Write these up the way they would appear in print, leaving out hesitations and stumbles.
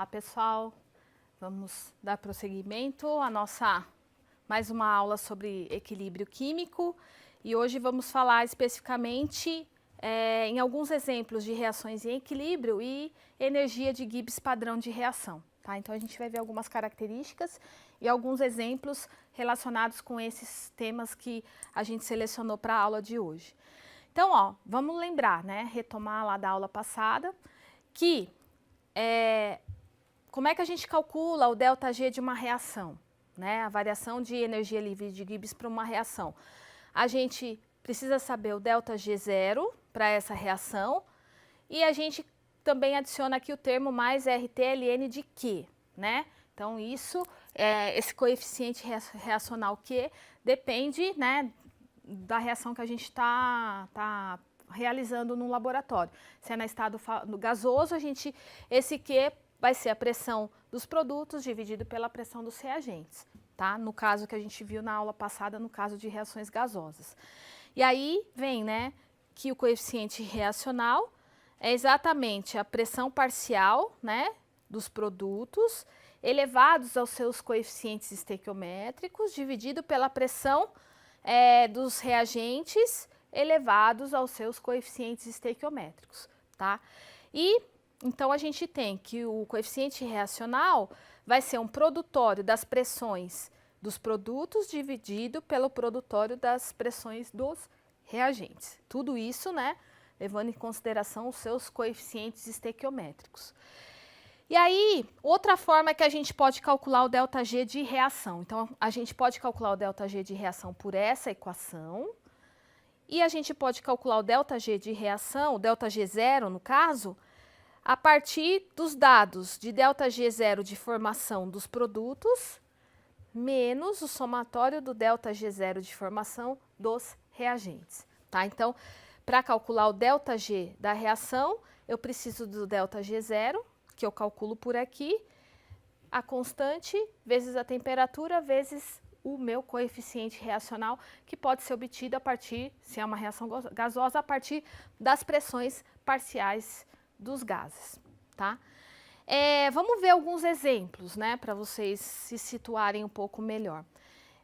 Olá, pessoal. Vamos dar prosseguimento à nossa mais uma aula sobre equilíbrio químico e hoje vamos falar especificamente em alguns exemplos de reações em equilíbrio e energia de Gibbs padrão de reação. Tá? Então a gente vai ver algumas características e alguns exemplos relacionados com esses temas que a gente selecionou para a aula de hoje. Então, ó, vamos lembrar, né, retomar lá da aula passada, que como é que a gente calcula o ΔG de uma reação, né? A variação de energia livre de Gibbs para uma reação. A gente precisa saber o ΔG0 para essa reação e a gente também adiciona aqui o termo mais RT-ln de Q, né? Então isso, esse coeficiente reacional Q depende, né, da reação que a gente tá realizando no laboratório. Se é no estado gasoso, esse Q vai ser a pressão dos produtos dividido pela pressão dos reagentes, tá? No caso que a gente viu na aula passada, no caso de reações gasosas. E aí vem, né, que o coeficiente reacional é exatamente a pressão parcial, né, dos produtos elevados aos seus coeficientes estequiométricos dividido pela pressão dos reagentes elevados aos seus coeficientes estequiométricos, tá? E então a gente tem que o coeficiente reacional vai ser um produtório das pressões dos produtos dividido pelo produtório das pressões dos reagentes. Tudo isso, né, levando em consideração os seus coeficientes estequiométricos. E aí, outra forma é que a gente pode calcular o ΔG de reação. Então, a gente pode calcular o ΔG de reação por essa equação. E a gente pode calcular o ΔG de reação, o ΔG0 no caso, a partir dos dados de ΔG0 de formação dos produtos, menos o somatório do ΔG0 de formação dos reagentes. Tá? Então, para calcular o ΔG da reação, eu preciso do ΔG0, que eu calculo por aqui, a constante vezes a temperatura vezes o meu coeficiente reacional, que pode ser obtido a partir, se é uma reação gasosa, a partir das pressões parciais dos gases, tá? Vamos ver alguns exemplos, né, para vocês se situarem um pouco melhor.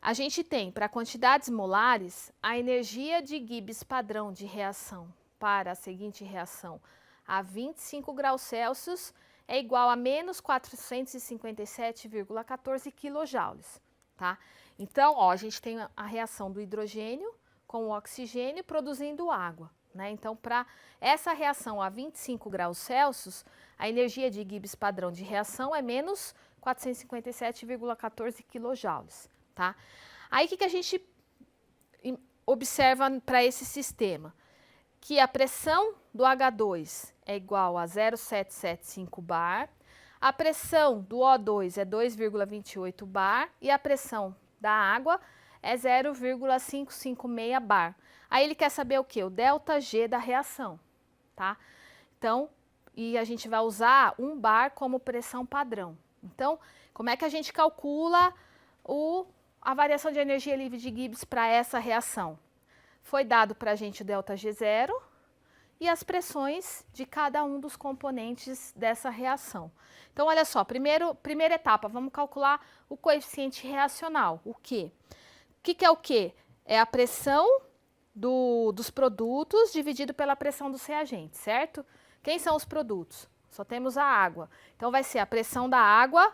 A gente tem, para quantidades molares, a energia de Gibbs padrão de reação para a seguinte reação a 25 graus Celsius é igual a menos 457,14 kJ, tá? Então, ó, a gente tem a reação do hidrogênio com o oxigênio produzindo água, né? Então, para essa reação a 25 graus Celsius, a energia de Gibbs padrão de reação é menos 457,14 kJ, tá? Aí, o que a gente observa para esse sistema? Que a pressão do H2 é igual a 0,775 bar, a pressão do O2 é 2,28 bar e a pressão da água é 0,556 bar. Aí ele quer saber o que? O ΔG da reação, tá? Então, e a gente vai usar 1 bar como pressão padrão. Então, como é que a gente calcula a variação de energia livre de Gibbs para essa reação? Foi dado para a gente o ΔG0 e as pressões de cada um dos componentes dessa reação. Então, olha só, primeira etapa, vamos calcular o coeficiente reacional, o Q. O que é o Q? É a pressão dos produtos dividido pela pressão dos reagentes, certo? Quem são os produtos? Só temos a água. Então, vai ser a pressão da água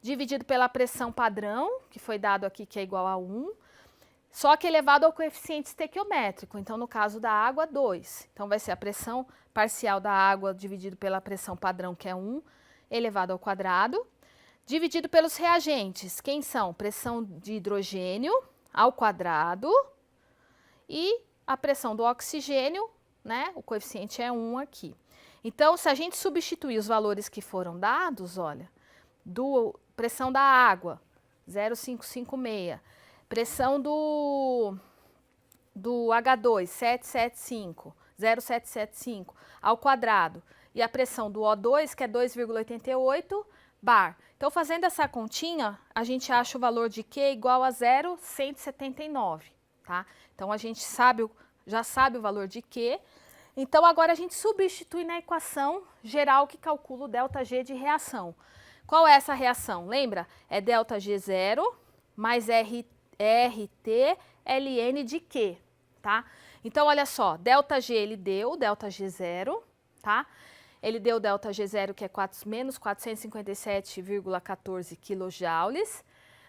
dividido pela pressão padrão, que foi dado aqui, que é igual a 1, só que elevado ao coeficiente estequiométrico. Então, no caso da água, 2. Então, vai ser a pressão parcial da água dividido pela pressão padrão, que é 1, elevado ao quadrado, dividido pelos reagentes. Quem são? Pressão de hidrogênio ao quadrado e a pressão do oxigênio, né? O coeficiente é 1 aqui. Então, se a gente substituir os valores que foram dados, olha, pressão da água, 0,556, pressão do H2, 0,775 ao quadrado, e a pressão do O2, que é 2,88 bar. Então, fazendo essa continha, a gente acha o valor de Q igual a 0,179, tá? Então, a gente já sabe o valor de Q, Então, agora a gente substitui na equação geral que calcula o ΔG de reação. Qual é essa reação? Lembra? É ΔG0 mais RT ln de Q, tá? Então, olha só, ΔG ele deu, ΔG0, tá? Ele deu ΔG0, que é menos 457,14 kJ,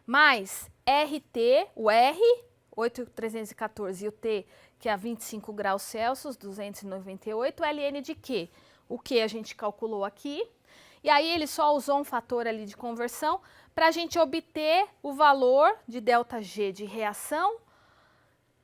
mais RT, o R, 8.314, e o T, que é 25 graus Celsius, 298, ln de Q. O Q a gente calculou aqui, e aí ele só usou um fator ali de conversão para a gente obter o valor de ΔG de reação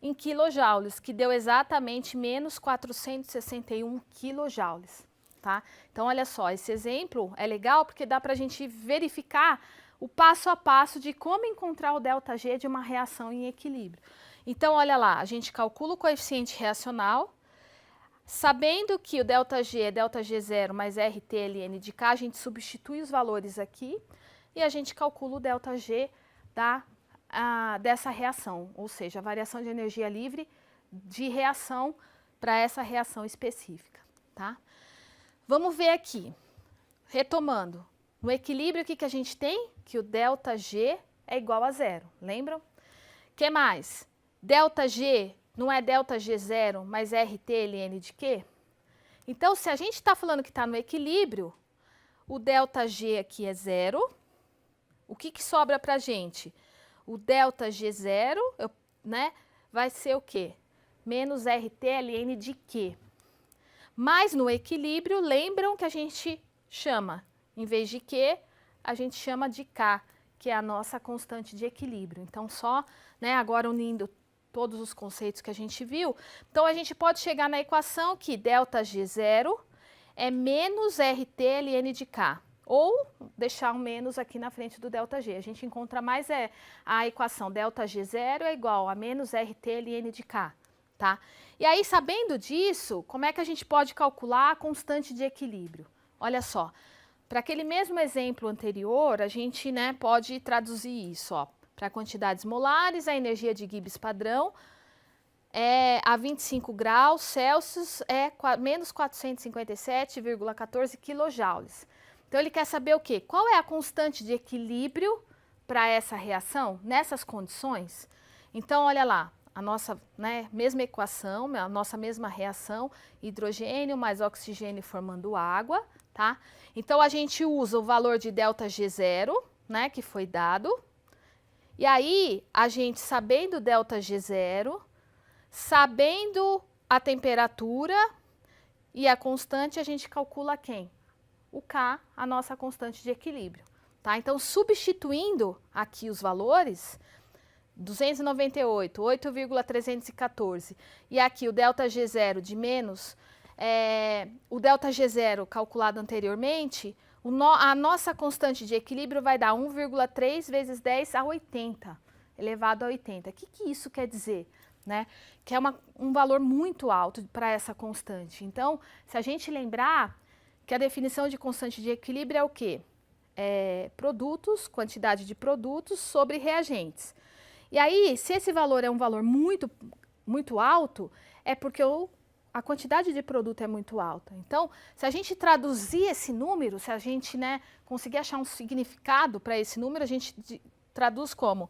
em quilojoules, que deu exatamente menos 461 quilojoules, tá? Então, olha só, esse exemplo é legal porque dá para a gente verificar o passo a passo de como encontrar o ΔG de uma reação em equilíbrio. Então, olha lá, a gente calcula o coeficiente reacional, sabendo que o ΔG é ΔG0 mais RT ln de K, a gente substitui os valores aqui e a gente calcula o ΔG dessa reação, ou seja, a variação de energia livre de reação para essa reação específica, tá? Vamos ver aqui, retomando, no equilíbrio o que a gente tem? Que o ΔG é igual a zero, lembram? O que mais? ΔG não é ΔG0 mais RT ln de Q? Então, se a gente está falando que está no equilíbrio, o ΔG aqui é zero, o que sobra para a gente? O ΔG0, né, vai ser o quê? Menos RT ln de Q. Mas no equilíbrio, lembram que a gente chama, em vez de Q, a gente chama de K, que é a nossa constante de equilíbrio. Então, só, né, agora unindo todos os conceitos que a gente viu, então a gente pode chegar na equação que ΔG0 é menos RT ln de K. Ou deixar um menos aqui na frente do ΔG. A gente encontra mais a equação ΔG0 é igual a menos RT ln de K, tá? E aí, sabendo disso, como é que a gente pode calcular a constante de equilíbrio? Olha só, para aquele mesmo exemplo anterior, a gente, né, pode traduzir isso, ó. Para quantidades molares, a energia de Gibbs padrão a 25 graus Celsius é menos 457,14 quilojoules. Então, ele quer saber o quê? Qual é a constante de equilíbrio para essa reação, nessas condições? Então, olha lá, a nossa, né, mesma equação, a nossa mesma reação, hidrogênio mais oxigênio formando água, tá? Então, a gente usa o valor de ΔG0, né, que foi dado. E aí, a gente, sabendo ΔG0, sabendo a temperatura e a constante, a gente calcula quem? O K, a nossa constante de equilíbrio, tá? Então, substituindo aqui os valores, 298, 8,314, e aqui o ΔG0 de menos, o ΔG0 calculado anteriormente, a nossa constante de equilíbrio vai dar 1,3 vezes 10 a 80, elevado a 80. O que isso quer dizer? Né? Que é um valor muito alto para essa constante. Então, se a gente lembrar que a definição de constante de equilíbrio é o quê? Produtos, quantidade de produtos sobre reagentes. E aí, se esse valor é um valor muito, muito alto, é porque a quantidade de produto é muito alta. Então, se a gente traduzir esse número, se a gente, né, conseguir achar um significado para esse número, a gente traduz como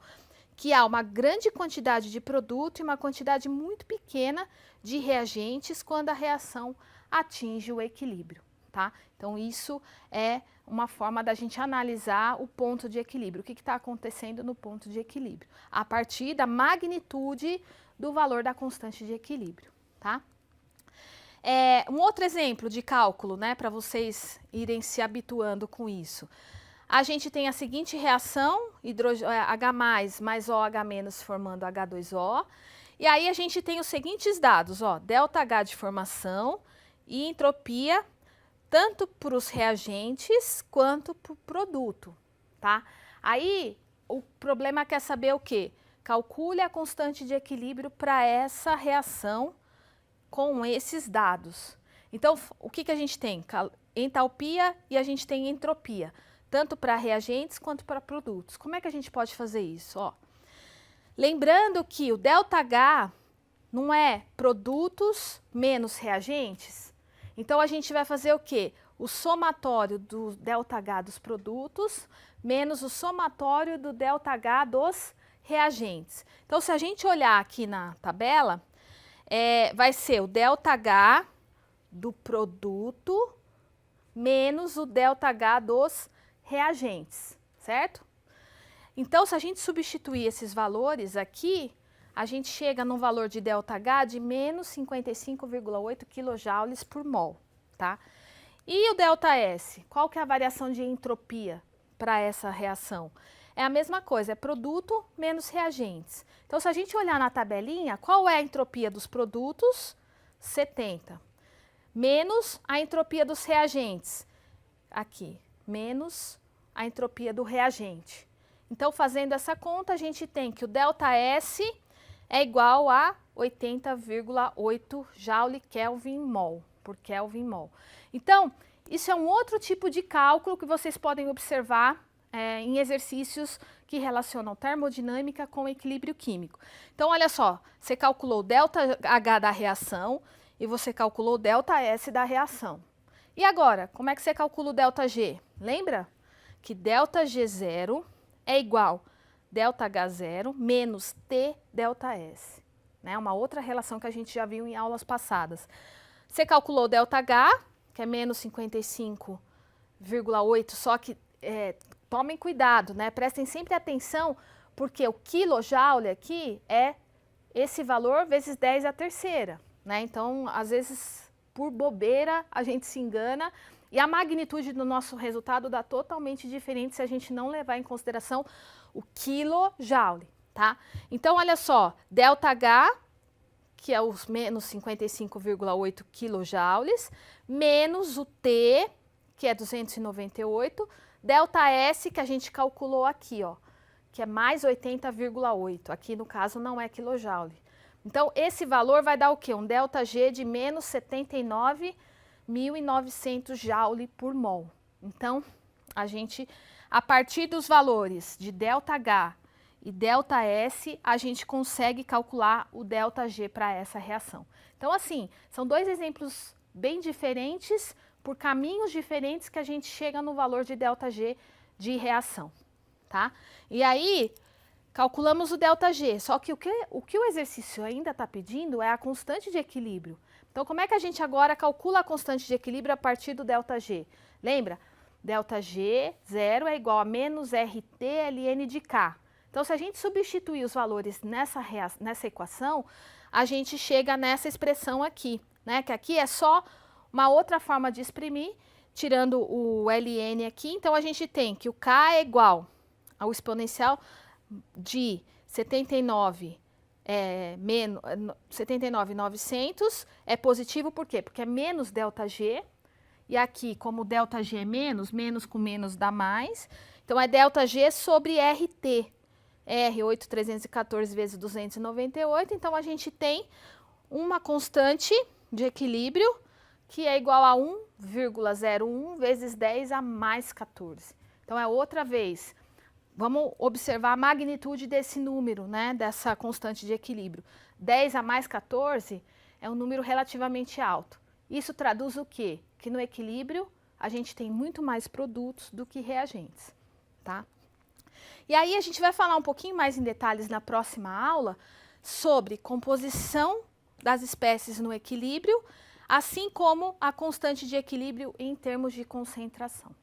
que há uma grande quantidade de produto e uma quantidade muito pequena de reagentes quando a reação atinge o equilíbrio, tá? Então, isso é uma forma da gente analisar o ponto de equilíbrio, o que está acontecendo no ponto de equilíbrio, a partir da magnitude do valor da constante de equilíbrio, tá? Um outro exemplo de cálculo, né, para vocês irem se habituando com isso. A gente tem a seguinte reação, H+, mais OH- formando H2O. E aí a gente tem os seguintes dados, ó, ΔH de formação e entropia, tanto para os reagentes quanto para o produto, tá? Aí o problema quer saber o quê? Calcule a constante de equilíbrio para essa reação com esses dados. Então, o que a gente tem? Entalpia e a gente tem entropia, tanto para reagentes quanto para produtos. Como é que a gente pode fazer isso? Ó, lembrando que o ΔH não é produtos menos reagentes? Então, a gente vai fazer o quê? O somatório do ΔH dos produtos menos o somatório do ΔH dos reagentes. Então, se a gente olhar aqui na tabela, vai ser o ΔH do produto menos o ΔH dos reagentes, certo? Então, se a gente substituir esses valores aqui, a gente chega num valor de ΔH de menos 55,8 kJ por mol, tá? E o ΔS? Qual que é a variação de entropia para essa reação? É a mesma coisa, é produto menos reagentes. Então, se a gente olhar na tabelinha, qual é a entropia dos produtos? 70. Menos a entropia dos reagentes. Aqui, menos a entropia do reagente. Então, fazendo essa conta, a gente tem que o ΔS é igual a 80,8 Joule Kelvin mol, por Kelvin mol. Então, isso é um outro tipo de cálculo que vocês podem observar em exercícios que relacionam termodinâmica com equilíbrio químico. Então, olha só, você calculou o ΔH da reação e você calculou o ΔS da reação. E agora, como é que você calcula o ΔG? Lembra que ΔG0 é igual ΔH0 menos T∆S, né? Uma outra relação que a gente já viu em aulas passadas. Você calculou o ΔH, que é menos 55,8, só que tomem cuidado, né? Prestem sempre atenção, porque o quilojoule aqui é esse valor vezes 10 à terceira, né? Então, às vezes, por bobeira, a gente se engana e a magnitude do nosso resultado dá totalmente diferente se a gente não levar em consideração o quilojoule, tá? Então, olha só, ΔH, que é os menos 55,8 quilojoules, menos o T, que é 298, ΔS, que a gente calculou aqui, ó, que é mais 80,8. Aqui, no caso, não é quilojoule. Então, esse valor vai dar o quê? Um ΔG de menos 79.900 joule por mol. Então, a gente, a partir dos valores de ΔH e ΔS, a gente consegue calcular o ΔG para essa reação. Então, assim, são dois exemplos bem diferentes, por caminhos diferentes que a gente chega no valor de ΔG de reação, tá? E aí, calculamos o ΔG, só que o que o exercício ainda está pedindo é a constante de equilíbrio. Então, como é que a gente agora calcula a constante de equilíbrio a partir do ΔG? Lembra? ΔG0 é igual a menos RT ln de K. Então, se a gente substituir os valores nessa equação, a gente chega nessa expressão aqui, né? Que aqui é só uma outra forma de exprimir, tirando o ln aqui. Então, a gente tem que o K é igual ao exponencial de 79.900 é positivo, por quê? Porque é menos ΔG, e aqui, como ΔG é menos, menos com menos dá mais, então é ΔG sobre RT, R 8.314 vezes 298, então a gente tem uma constante de equilíbrio que é igual a 1,01 vezes 10 a mais 14. Então, é outra vez. Vamos observar a magnitude desse número, né, dessa constante de equilíbrio. 10 a mais 14 é um número relativamente alto. Isso traduz o quê? Que no equilíbrio a gente tem muito mais produtos do que reagentes, tá? E aí a gente vai falar um pouquinho mais em detalhes na próxima aula sobre composição das espécies no equilíbrio, assim como a constante de equilíbrio em termos de concentração.